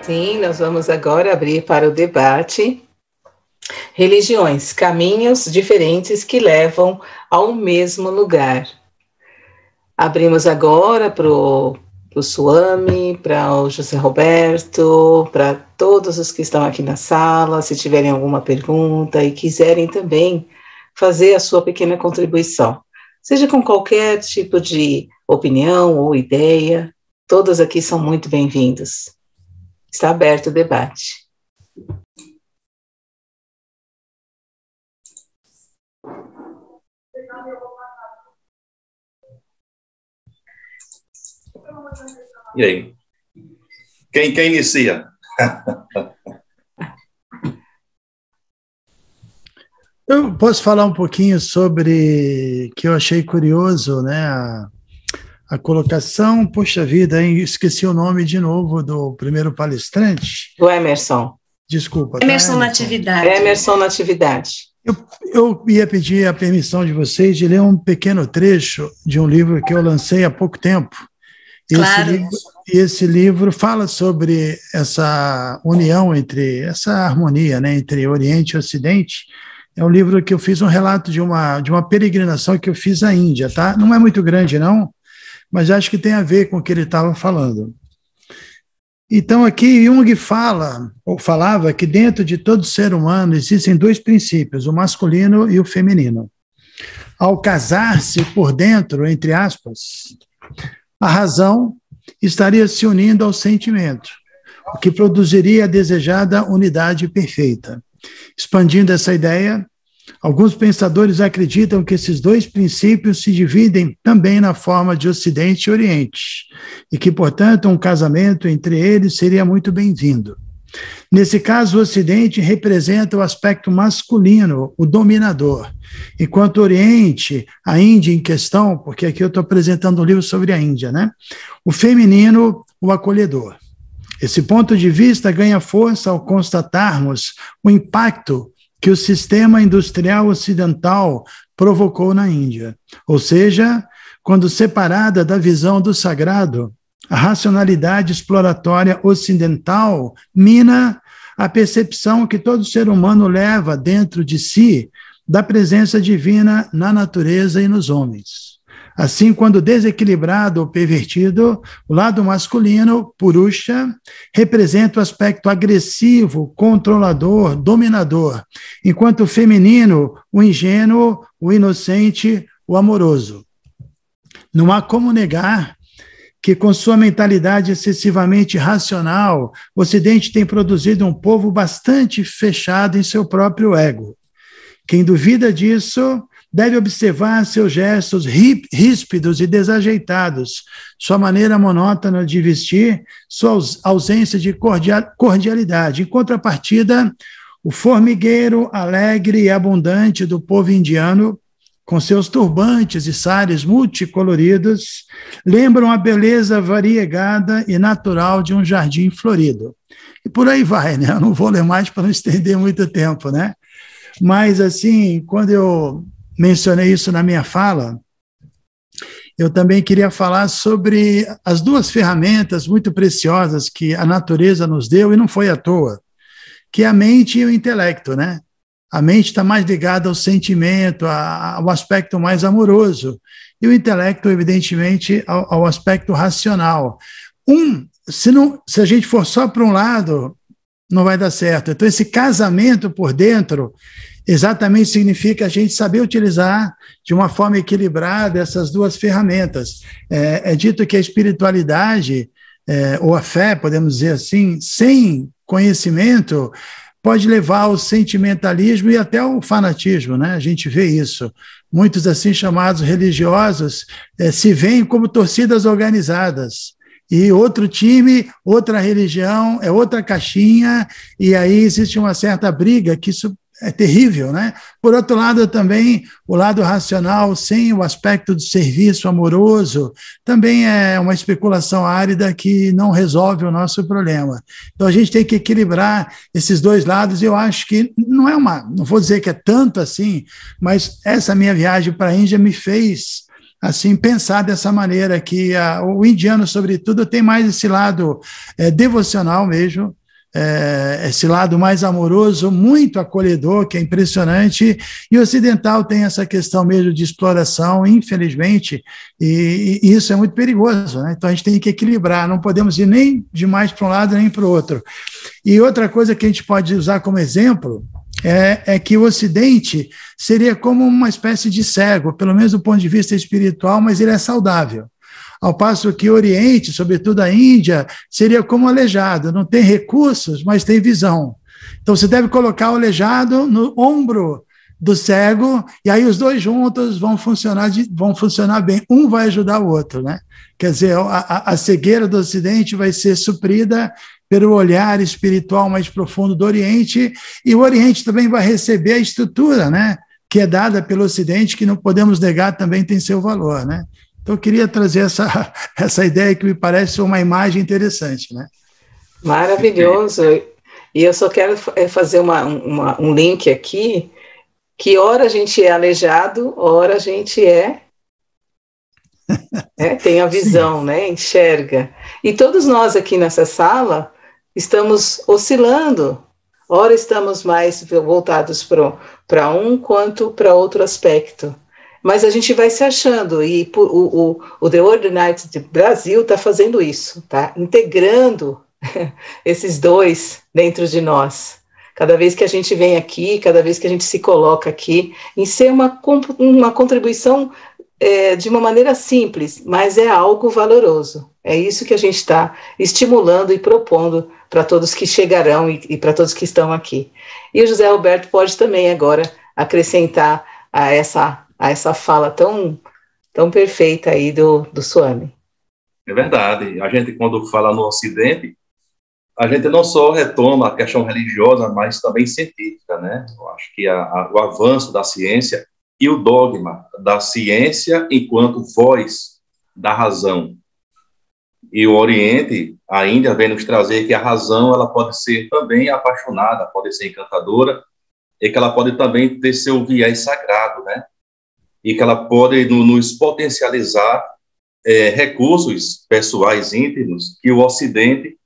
Sim, nós vamos agora abrir para o debate religiões, caminhos diferentes que levam ao mesmo lugar. Abrimos agora para o Suami, para o José Roberto, para todos os que estão aqui na sala, se tiverem alguma pergunta e quiserem também fazer a sua pequena contribuição, seja com qualquer tipo de opinião ou ideia, todos aqui são muito bem-vindos. Está aberto o debate. E aí? Quem inicia? Eu posso falar um pouquinho sobre que eu achei curioso, né? A colocação, poxa vida, hein? Esqueci o nome de novo do primeiro palestrante. Do Emerson. Desculpa. Emerson Natividade. Emerson Natividade. Eu ia pedir a permissão de vocês de ler um pequeno trecho de um livro que eu lancei há pouco tempo. Claro. Esse livro fala sobre essa união essa harmonia, né, entre Oriente e Ocidente. É um livro que eu fiz um relato de uma peregrinação que eu fiz à Índia, tá? Não é muito grande, não, mas acho que tem a ver com o que ele estava falando. Então, aqui Jung falava que dentro de todo ser humano existem dois princípios, o masculino e o feminino. Ao casar-se por dentro, entre aspas, a razão estaria se unindo ao sentimento, o que produziria a desejada unidade perfeita. Expandindo essa ideia, alguns pensadores acreditam que esses dois princípios se dividem também na forma de Ocidente e Oriente, e que, portanto, um casamento entre eles seria muito bem-vindo. Nesse caso, o Ocidente representa o aspecto masculino, o dominador, enquanto o Oriente, a Índia em questão, porque aqui eu estou apresentando um livro sobre a Índia, né? O feminino, o acolhedor. Esse ponto de vista ganha força ao constatarmos o impacto que o sistema industrial ocidental provocou na Índia. Ou seja, quando separada da visão do sagrado, a racionalidade exploratória ocidental mina a percepção que todo ser humano leva dentro de si da presença divina na natureza e nos homens. Assim, quando desequilibrado ou pervertido, o lado masculino, Purusha, representa o aspecto agressivo, controlador, dominador, enquanto o feminino, o ingênuo, o inocente, o amoroso. Não há como negar que, com sua mentalidade excessivamente racional, o Ocidente tem produzido um povo bastante fechado em seu próprio ego. Quem duvida disso deve observar seus gestos ríspidos e desajeitados, sua maneira monótona de vestir, sua ausência de cordialidade. Em contrapartida, o formigueiro alegre e abundante do povo indiano, com seus turbantes e sares multicoloridos, lembram a beleza variegada e natural de um jardim florido. E por aí vai, né? Eu não vou ler mais para não estender muito tempo, né? Mas, assim, quando eu mencionei isso na minha fala, eu também queria falar sobre as duas ferramentas muito preciosas que a natureza nos deu, e não foi à toa, que é a mente e o intelecto, né? A mente está mais ligada ao sentimento, ao aspecto mais amoroso, e o intelecto, evidentemente, ao aspecto racional. Se a gente for só para um lado, não vai dar certo. Então, esse casamento por dentro exatamente significa a gente saber utilizar de uma forma equilibrada essas duas ferramentas. É dito que a espiritualidade, ou a fé, podemos dizer assim, sem conhecimento, pode levar ao sentimentalismo e até ao fanatismo, né? A gente vê isso. Muitos assim chamados religiosos se veem como torcidas organizadas. E outro time, outra religião, é outra caixinha, e aí existe uma certa briga, que isso é terrível, né? Por outro lado, também, o lado racional, sem o aspecto do serviço amoroso, também é uma especulação árida que não resolve o nosso problema. Então, a gente tem que equilibrar esses dois lados, e eu acho que não vou dizer que é tanto assim, mas essa minha viagem para a Índia me fez assim, pensar dessa maneira, que o indiano, sobretudo, tem mais esse lado devocional mesmo, esse lado mais amoroso, muito acolhedor, que é impressionante, e o ocidental tem essa questão mesmo de exploração, infelizmente, e isso é muito perigoso, né? Então a gente tem que equilibrar, não podemos ir nem demais para um lado nem para o outro. E outra coisa que a gente pode usar como exemplo é que o Ocidente seria como uma espécie de cego, pelo menos do ponto de vista espiritual, mas ele é saudável. Ao passo que o Oriente, sobretudo a Índia, seria como um aleijado, não tem recursos, mas tem visão. Então você deve colocar o aleijado no ombro do cego, e aí os dois juntos vão funcionar bem, um vai ajudar o outro, né? Quer dizer, a cegueira do Ocidente vai ser suprida pelo olhar espiritual mais profundo do Oriente, e o Oriente também vai receber a estrutura, né, que é dada pelo Ocidente, que não podemos negar, também tem seu valor, né? Então, eu queria trazer essa ideia que me parece uma imagem interessante, né? Maravilhoso. E eu só quero fazer um link aqui, que ora a gente é aleijado, ora a gente tem a visão, né? Enxerga. E todos nós aqui nessa sala estamos oscilando. Ora estamos mais voltados para um quanto para outro aspecto. Mas a gente vai se achando, e o The World Night de Brasil está fazendo isso, tá? Integrando esses dois dentro de nós. Cada vez que a gente vem aqui, cada vez que a gente se coloca aqui, em ser uma contribuição de uma maneira simples, mas é algo valoroso. É isso que a gente está estimulando e propondo para todos que chegarão e para todos que estão aqui. E o José Roberto pode também agora acrescentar a essa fala tão perfeita aí do Swami. É verdade. A gente, quando fala no Ocidente, a gente não só retoma a questão religiosa, mas também científica, né? Eu acho que o avanço da ciência e o dogma da ciência enquanto voz da razão. E o Oriente, a Índia, vem nos trazer que a razão ela pode ser também apaixonada, pode ser encantadora, e que ela pode também ter seu viés sagrado, né? E que ela pode nos potencializar recursos pessoais íntimos que o Ocidente,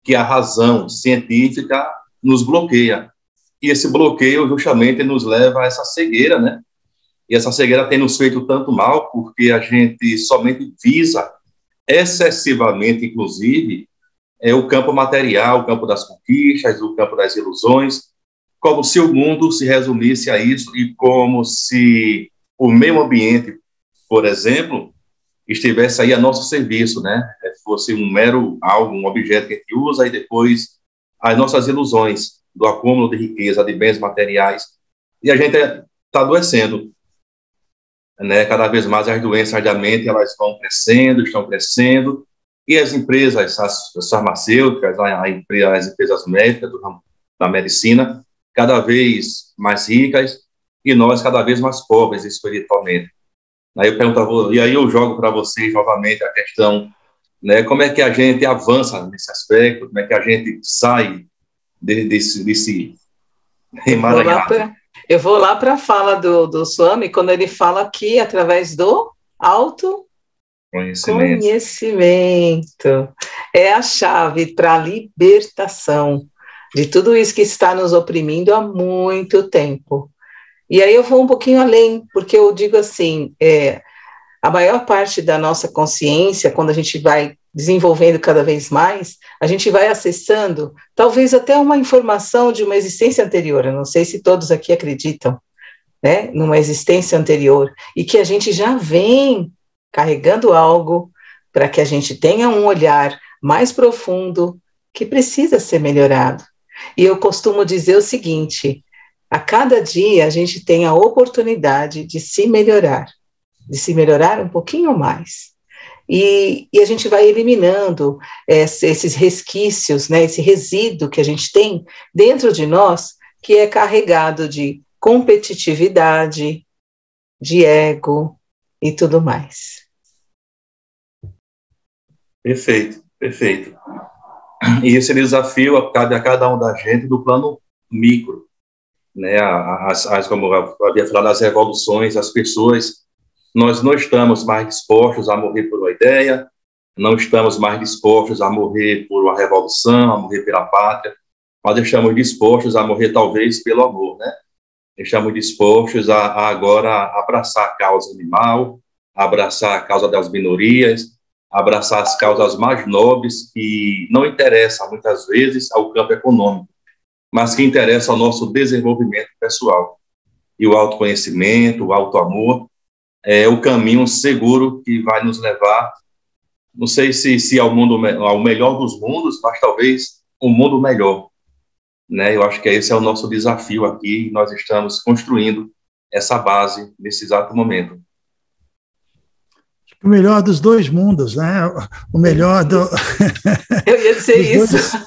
que a razão científica nos bloqueia. E esse bloqueio justamente nos leva a essa cegueira, né? E essa cegueira tem nos feito tanto mal porque a gente somente visa excessivamente, inclusive, o campo material, o campo das conquistas, o campo das ilusões, como se o mundo se resumisse a isso e como se o meio ambiente, por exemplo, estivesse aí a nosso serviço, né? Fosse um mero algo, um objeto que a gente usa e depois as nossas ilusões do acúmulo de riqueza, de bens materiais. E a gente está adoecendo, né? Cada vez mais as doenças da mente, elas estão crescendo, e as empresas, as farmacêuticas, as empresas médicas da medicina, cada vez mais ricas, e nós cada vez mais pobres espiritualmente. Aí eu pergunto, e aí eu jogo para vocês novamente a questão, né, como é que a gente avança nesse aspecto, como é que a gente sai desse emaranhado. Eu vou lá para a fala do Swami, quando ele fala aqui através do autoconhecimento. É a chave para a libertação de tudo isso que está nos oprimindo há muito tempo. E aí eu vou um pouquinho além, porque eu digo assim, a maior parte da nossa consciência, quando a gente vai desenvolvendo cada vez mais, a gente vai acessando talvez até uma informação de uma existência anterior. Eu não sei se todos aqui acreditam, né, numa existência anterior, e que a gente já vem carregando algo para que a gente tenha um olhar mais profundo que precisa ser melhorado. E eu costumo dizer o seguinte: a cada dia a gente tem a oportunidade de se melhorar um pouquinho mais. E a gente vai eliminando esses resquícios, né, esse resíduo que a gente tem dentro de nós, que é carregado de competitividade, de ego e tudo mais. Perfeito, perfeito. E esse desafio cabe a cada um da gente do plano micro, né? Como eu havia falado, as revoluções, as pessoas nós não estamos mais dispostos a morrer por uma ideia, não estamos mais dispostos a morrer por uma revolução, a morrer pela pátria, mas estamos dispostos a morrer talvez pelo amor, né? Estamos dispostos a agora abraçar a causa animal, abraçar a causa das minorias, abraçar as causas mais nobres que não interessam muitas vezes ao campo econômico, mas que interessam ao nosso desenvolvimento pessoal. E o autoconhecimento, o autoamor, é o caminho seguro que vai nos levar, não sei se ao melhor dos mundos, mas talvez um mundo melhor, né? Eu acho que esse é o nosso desafio aqui, e nós estamos construindo essa base nesse exato momento. O melhor dos dois mundos, né? O melhor do... Eu ia dizer isso.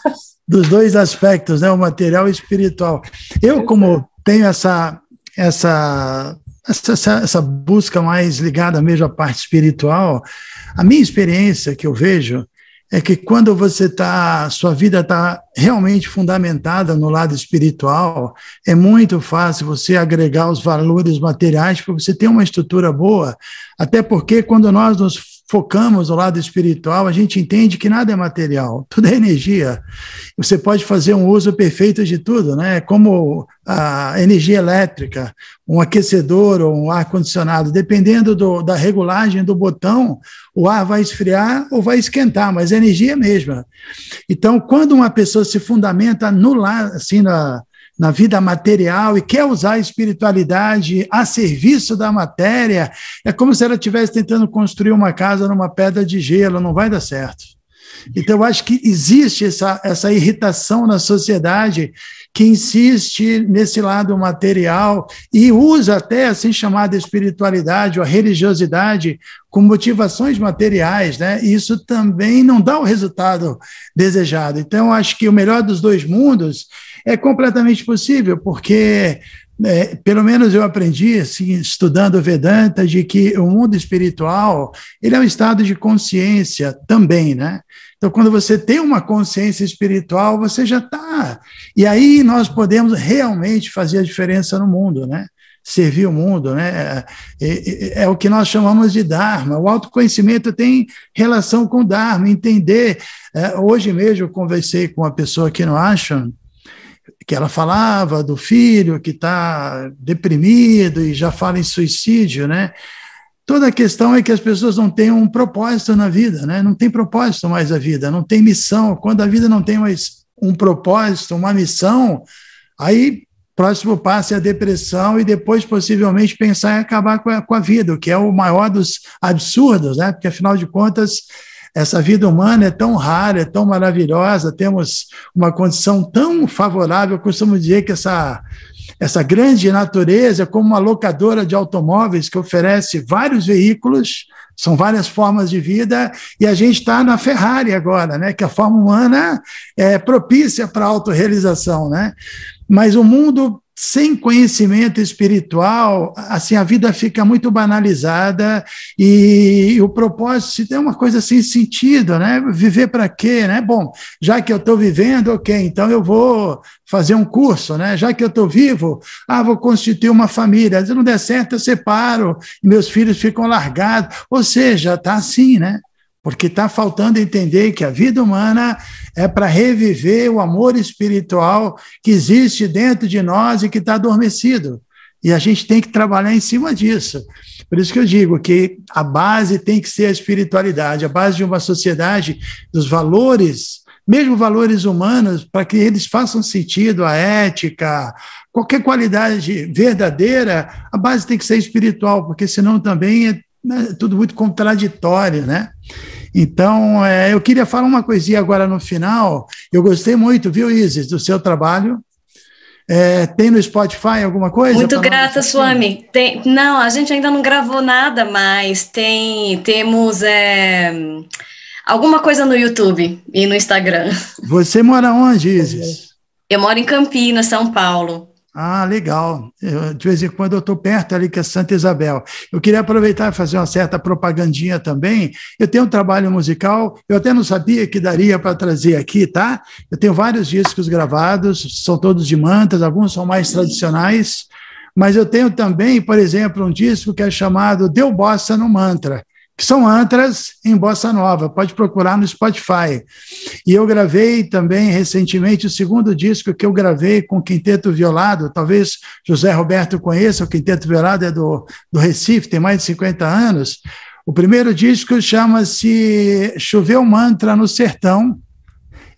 Dos dois aspectos, né? O material e o espiritual. Eu, como tenho essa busca mais ligada mesmo à parte espiritual, a minha experiência que eu vejo é que quando sua vida está realmente fundamentada no lado espiritual, é muito fácil você agregar os valores materiais para você ter uma estrutura boa, até porque quando nós nos focamos no lado espiritual, a gente entende que nada é material, tudo é energia. Você pode fazer um uso perfeito de tudo, né? Como a energia elétrica, um aquecedor ou um ar-condicionado, dependendo da regulagem do botão, o ar vai esfriar ou vai esquentar, mas a energia é a mesma. Então, quando uma pessoa se fundamenta assim, na vida material e quer usar a espiritualidade a serviço da matéria, é como se ela estivesse tentando construir uma casa numa pedra de gelo, não vai dar certo. Então, eu acho que existe essa irritação na sociedade que insiste nesse lado material e usa até assim chamada espiritualidade ou a religiosidade com motivações materiais, né? E isso também não dá o resultado desejado. Então, eu acho que o melhor dos dois mundos é completamente possível, porque, pelo menos eu aprendi, assim, estudando Vedanta, de que o mundo espiritual ele é um estado de consciência também, né? Então, quando você tem uma consciência espiritual, você já está. E aí nós podemos realmente fazer a diferença no mundo, né? Servir o mundo, né? É o que nós chamamos de Dharma. O autoconhecimento tem relação com o Dharma, entender. Hoje mesmo eu conversei com uma pessoa aqui no Ashram, que ela falava do filho que está deprimido e já fala em suicídio, né? Toda a questão é que as pessoas não têm um propósito na vida, né? Não tem propósito mais a vida, não tem missão. Quando a vida não tem mais um propósito, uma missão, aí próximo passo é a depressão e depois possivelmente pensar em acabar com a vida, o que é o maior dos absurdos, né? Porque afinal de contas essa vida humana é tão rara, é tão maravilhosa, temos uma condição tão favorável. Eu costumo dizer que essa grande natureza é como uma locadora de automóveis que oferece vários veículos, são várias formas de vida, e a gente está na Ferrari agora, né? Que a forma humana é propícia para a autorrealização, né? Mas o mundo sem conhecimento espiritual, assim, a vida fica muito banalizada e o propósito é uma coisa sem sentido, né? Viver para quê, né? Bom, já que eu estou vivendo, ok, então eu vou fazer um curso, né? Já que eu estou vivo, vou constituir uma família. Se não der certo, eu separo, e meus filhos ficam largados. Ou seja, está assim, né? Porque está faltando entender que a vida humana é para reviver o amor espiritual que existe dentro de nós e que está adormecido. E a gente tem que trabalhar em cima disso. Por isso que eu digo que a base tem que ser a espiritualidade, a base de uma sociedade dos valores, mesmo valores humanos, para que eles façam sentido, a ética, qualquer qualidade verdadeira, a base tem que ser espiritual, porque senão também é tudo muito contraditório, né? Então, eu queria falar uma coisinha agora no final. Eu gostei muito, viu, Isis, do seu trabalho. Tem no Spotify alguma coisa? Muito grata, Swami. Não, a gente ainda não gravou nada, mas temos alguma coisa no YouTube e no Instagram. Você mora onde, Isis? Eu moro em Campinas, São Paulo. Legal. De vez em quando eu estou perto ali, que é Santa Isabel. Eu queria aproveitar e fazer uma certa propagandinha também. Eu tenho um trabalho musical, eu até não sabia que daria para trazer aqui, tá? Eu tenho vários discos gravados, são todos de mantas, alguns são mais tradicionais, mas eu tenho também, por exemplo, um disco que é chamado Deu Bossa no Mantra, que são mantras em bossa nova, pode procurar no Spotify. E eu gravei também recentemente o segundo disco que eu gravei com o Quinteto Violado, talvez José Roberto conheça, o Quinteto Violado é do Recife, tem mais de 50 anos. O primeiro disco chama-se Choveu Mantra no Sertão,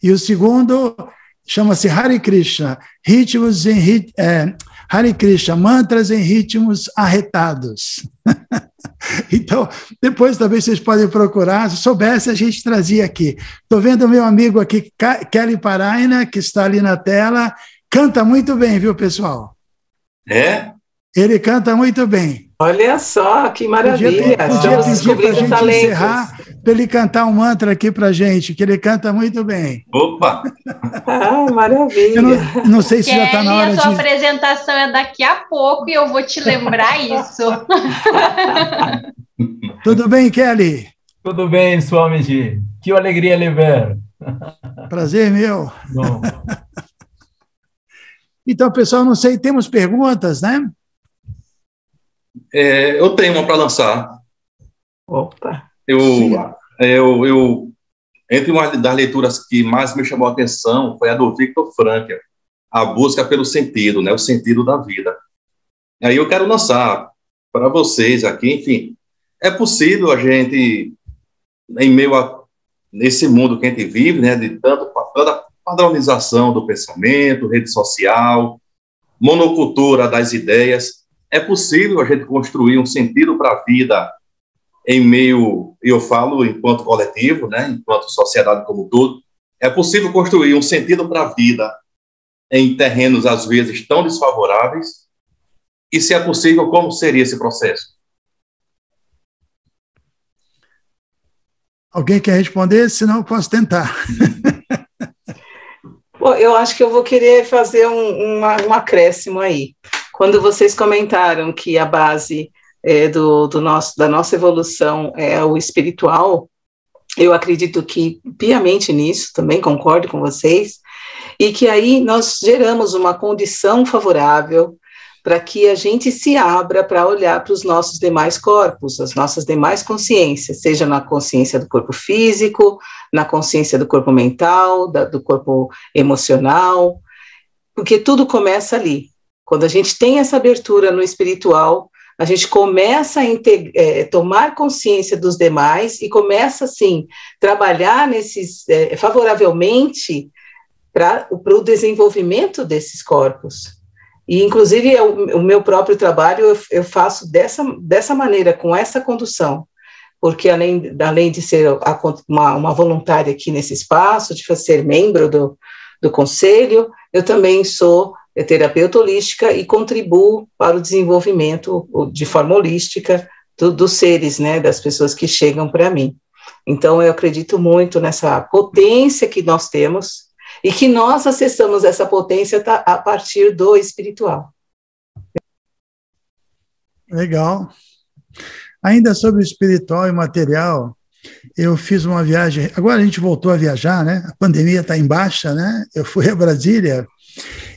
e o segundo chama-se Hare Krishna, Hare Krishna, mantras em ritmos arretados. Então, depois também vocês podem procurar, se soubesse a gente trazia aqui. Estou vendo o meu amigo aqui, Kelly Paraina, que está ali na tela, canta muito bem, viu, pessoal? É? Ele canta muito bem. Olha só, que maravilha. Podia pedir para a gente encerrar, para ele cantar um mantra aqui para a gente, que ele canta muito bem. Opa! Maravilha. Eu não sei se já está na hora a sua apresentação é daqui a pouco e eu vou te lembrar isso. Tudo bem, Kelly? Tudo bem, Swamiji. Que alegria lhe ver. Prazer meu. Bom. Então, pessoal, não sei, temos perguntas, né? Eu tenho uma para lançar. Opa! Entre uma das leituras que mais me chamou a atenção foi a do Viktor Frankl, A Busca pelo Sentido, né, o sentido da vida. Aí eu quero lançar para vocês aqui, enfim, é possível a gente, em meio a nesse mundo que a gente vive, né, de tanta padronização do pensamento, rede social, monocultura das ideias, é possível a gente construir um sentido para a vida em meio, eu falo enquanto coletivo, né, enquanto sociedade como um todo, é possível construir um sentido para a vida em terrenos, às vezes, tão desfavoráveis? E se é possível, como seria esse processo? Alguém quer responder? Senão eu posso tentar. Bom, eu acho que eu vou querer fazer um acréscimo aí. Quando vocês comentaram que a base da nossa evolução é o espiritual, eu acredito que piamente nisso, também concordo com vocês, e que aí nós geramos uma condição favorável para que a gente se abra para olhar para os nossos demais corpos, as nossas demais consciências, seja na consciência do corpo físico, na consciência do corpo mental, do corpo emocional, porque tudo começa ali. Quando a gente tem essa abertura no espiritual, a gente começa a tomar consciência dos demais e começa, assim, trabalhar favoravelmente para o desenvolvimento desses corpos. E, inclusive, o meu próprio trabalho eu faço dessa maneira, com essa condução, porque além de ser uma voluntária aqui nesse espaço, de ser membro do conselho, eu também sou terapeuta holística e contribuo para o desenvolvimento de forma holística dos seres, né, das pessoas que chegam para mim. Então, eu acredito muito nessa potência que nós temos e que nós acessamos essa potência a partir do espiritual. Legal. Ainda sobre o espiritual e material, eu fiz uma viagem, agora a gente voltou a viajar, né? A pandemia está em baixa, né? Eu fui a Brasília,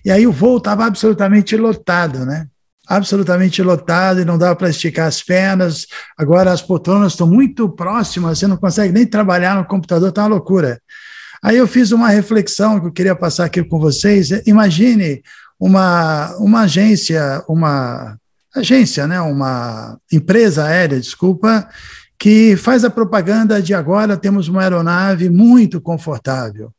e aí o voo estava absolutamente lotado, né? Absolutamente lotado, e não dava para esticar as pernas. Agora as poltronas estão muito próximas, você não consegue nem trabalhar no computador, está uma loucura. Aí eu fiz uma reflexão que eu queria passar aqui com vocês. Imagine uma agência, né? Uma empresa aérea, desculpa, que faz a propaganda de agora temos uma aeronave muito confortável.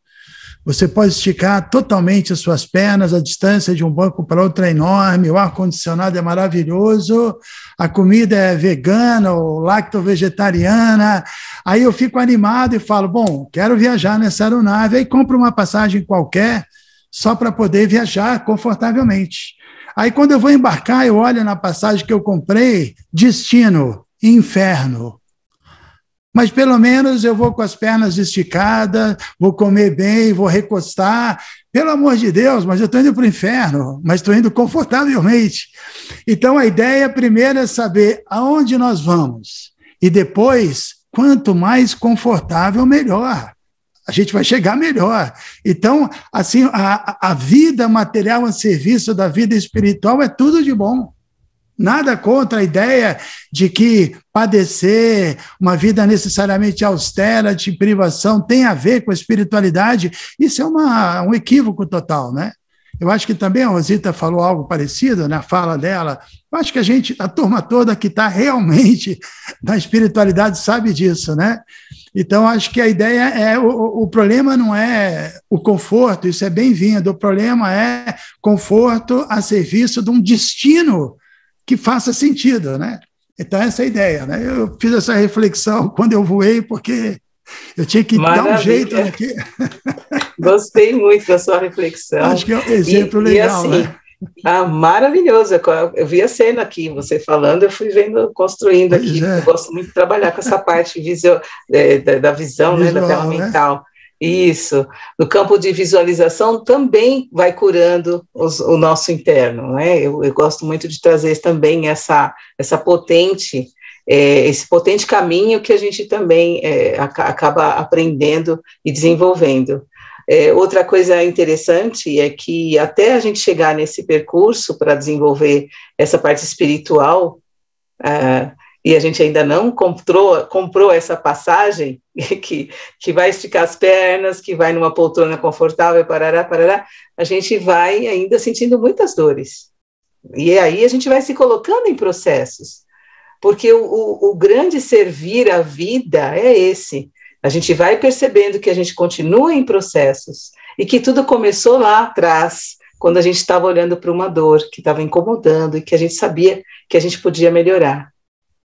Você pode esticar totalmente as suas pernas, a distância de um banco para outro é enorme, o ar-condicionado é maravilhoso, a comida é vegana ou lacto-vegetariana. Aí eu fico animado e falo, bom, quero viajar nessa aeronave, aí compro uma passagem qualquer só para poder viajar confortavelmente. Aí quando eu vou embarcar, eu olho na passagem que eu comprei, destino, inferno. Mas pelo menos eu vou com as pernas esticadas, vou comer bem, vou recostar. Pelo amor de Deus, mas eu estou indo para o inferno, mas estou indo confortavelmente. Então a ideia primeiro é saber aonde nós vamos. E depois, quanto mais confortável, melhor. a gente vai chegar melhor. Então, assim, a vida material a serviço da vida espiritual é tudo de bom. Nada contra a ideia de que padecer uma vida necessariamente austera, de privação, tem a ver com a espiritualidade. Isso é um equívoco total, né? Eu acho que também a Rosita falou algo parecido na fala dela. Eu acho que a turma toda que está realmente na espiritualidade sabe disso, né? Então, acho que a ideia é, o problema não é o conforto, isso é bem-vindo, o problema é conforto a serviço de um destino que faça sentido, né? Então, essa é a ideia, né? Eu fiz essa reflexão quando eu voei, porque eu tinha que dar um jeito aqui. Gostei muito da sua reflexão. Acho que é um exemplo legal, assim, né? Maravilhoso. Eu vi a cena aqui, você falando, eu fui vendo, construindo aqui. Eu gosto muito de trabalhar com essa parte da visão, visual, né, da tela mental. Isso. No campo de visualização também vai curando o nosso interno, né? Eu gosto muito de trazer também essa potente, esse potente caminho que a gente também acaba aprendendo e desenvolvendo. Outra coisa interessante é que até a gente chegar nesse percurso para desenvolver essa parte espiritual, e a gente ainda não comprou essa passagem que vai esticar as pernas, que vai numa poltrona confortável, parará, a gente vai ainda sentindo muitas dores. E aí a gente vai se colocando em processos, porque o grande servir à vida é esse. A gente vai percebendo que a gente continua em processos e que tudo começou lá atrás, quando a gente estava olhando para uma dor que estava incomodando e que a gente sabia que a gente podia melhorar.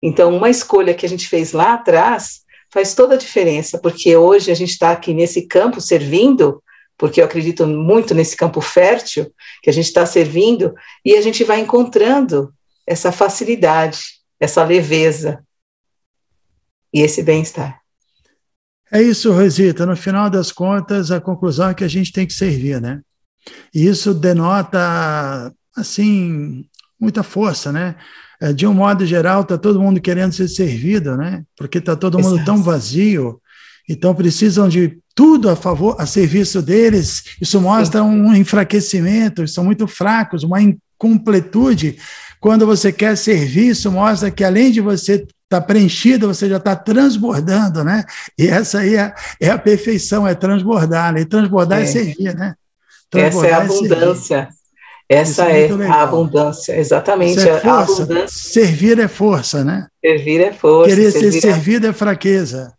Então, uma escolha que a gente fez lá atrás faz toda a diferença, porque hoje a gente está aqui nesse campo servindo, porque eu acredito muito nesse campo fértil, que a gente está servindo, e a gente vai encontrando essa facilidade, essa leveza e esse bem-estar. É isso, Rosita. No final das contas, a conclusão é que a gente tem que servir, né? E isso denota, assim, muita força, né? De um modo geral, está todo mundo querendo ser servido, né? Porque está todo mundo tão vazio, então precisam de tudo a serviço deles. Isso mostra um enfraquecimento, eles são muito fracos, uma incompletude. Quando você quer servir, isso mostra que além de você estar preenchido, você já está transbordando, né? E essa aí é a perfeição, é transbordar, né? E transbordar é servir, né? Essa é a abundância. Essa é a abundância, exatamente. A abundância. Servir é força, né? Servir é força. Querer ser servido é fraqueza.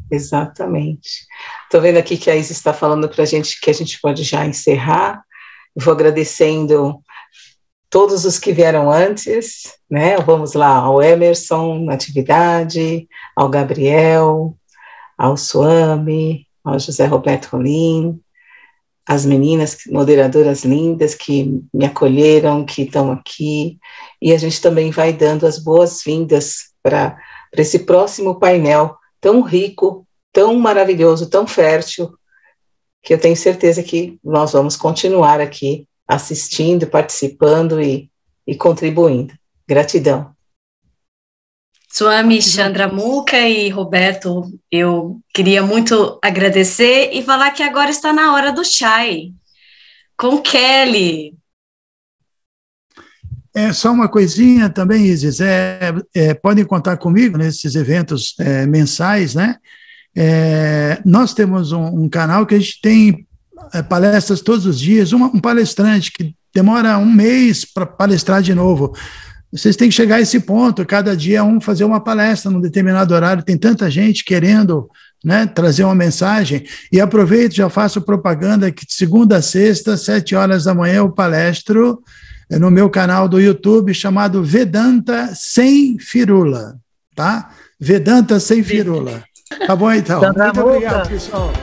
Exatamente. Estou vendo aqui que a Isis está falando para a gente que a gente pode já encerrar. Vou agradecendo todos os que vieram antes, né? Vamos lá, ao Emerson, Natividade, ao Gabriel, ao Suami, ao José Roberto Rolim, as meninas moderadoras lindas que me acolheram, que estão aqui, e a gente também vai dando as boas-vindas para esse próximo painel tão rico, tão maravilhoso, tão fértil, que eu tenho certeza que nós vamos continuar aqui assistindo, participando e contribuindo. Gratidão. Suami, Chandramuka e Roberto, eu queria muito agradecer e falar que agora está na hora do chai, com Kelly. Só uma coisinha também, Isis, podem contar comigo nesses eventos mensais, né? Nós temos um canal que a gente tem palestras todos os dias, um palestrante que demora um mês para palestrar de novo. Vocês têm que chegar a esse ponto, cada dia fazer uma palestra num determinado horário, tem tanta gente querendo, né, trazer uma mensagem, e aproveito, já faço propaganda que de segunda a sexta, 7 horas da manhã, eu palestro no meu canal do YouTube, chamado Vedanta Sem Firula, tá? Vedanta Sem Firula. Tá bom, então? Muito obrigado, pessoal.